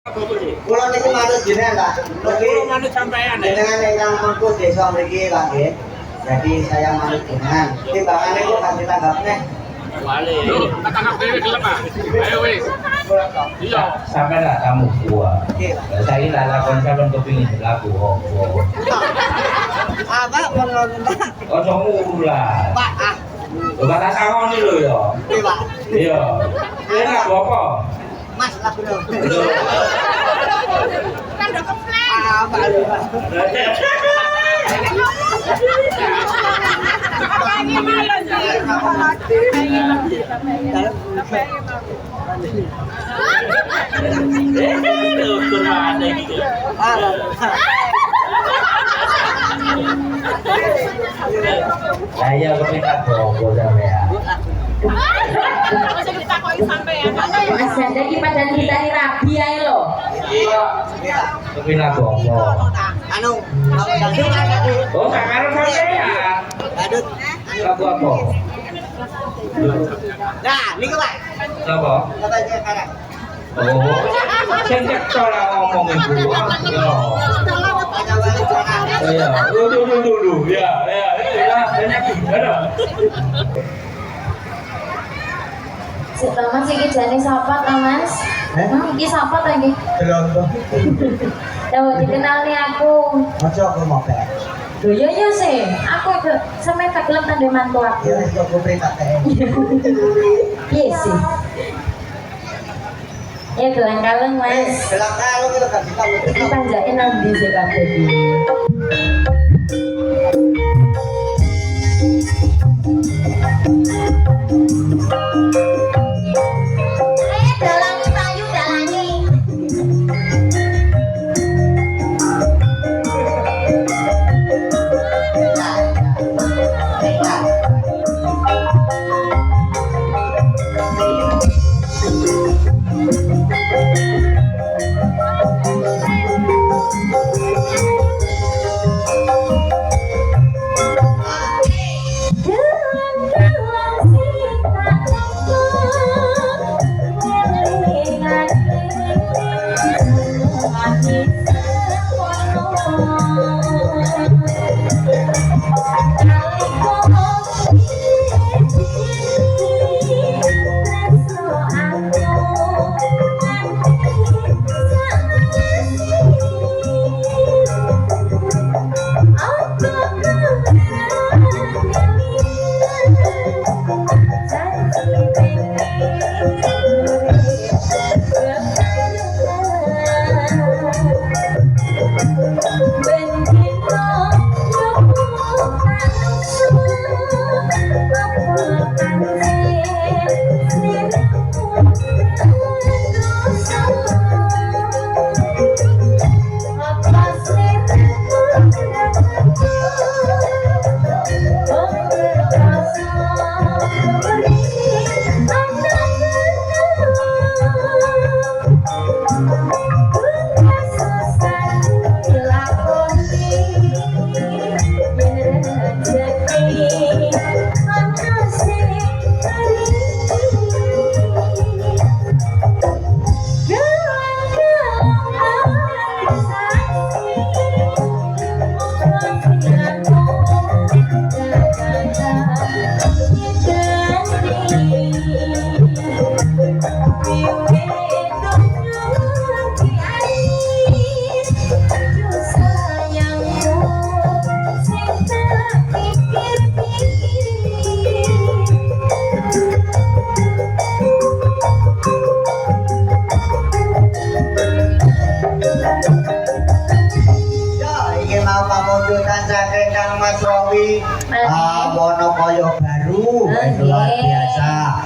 Kula niku manut jenengan, Pak. Kula manut sampean. Jenengan ingkang mengku desa mriki lah nggih. Jadi saya manut jenengan. Timbangane kok ganti tanggap neh. Wale. Tak tanggap dhewe gelem ah. Ayo wis. Iya. Sampai lah kamu gua. Nggih, Pak. Saya lah lakon sampean kepingin lagu opo. Apa menurut Pak? Ojo nguru lah. Pak, ah. Kata sangoni lho ya. Nggih, Pak. Iya. Ini lagu apa? Mas lagu dong. Kan udah komplain. Ah, Pak. Lagi malas sih. Ukur mana gitu. Saya kepingin bobo sampean. Masih ditakoki sampean. Mas Janda iki padahal ditani rabi ae lho. Iya. Kepingin lagu opo? Anu, Oh, sekarang sampean. Adut. Lagu apa? Nah, niku Pak. Apa? Kata sekarang. Oh, sing cekco lah ngomongin gua. Ya. Ada balik sekarang. Oh ya, dulu. Ya. Banyak gimana? Mas iki jane sapa ta, Mas? Iki sapa ta iki? Delonto. Tahu dikenali aku. Ojo aku mau Pak. Lho ya sih, aku sampe kagelem tanda mantu aku. Ya wis kok perintah kae. Iya sih. Ya gelang kaleng, Mas. Gelang kalung itu gak bisa Iki panjake nang ndi sih kabeh iki? Dalangi payu dalangi. Pamundutan saking Kang Mas Rowi, Wonokoyo baru, luar biasa.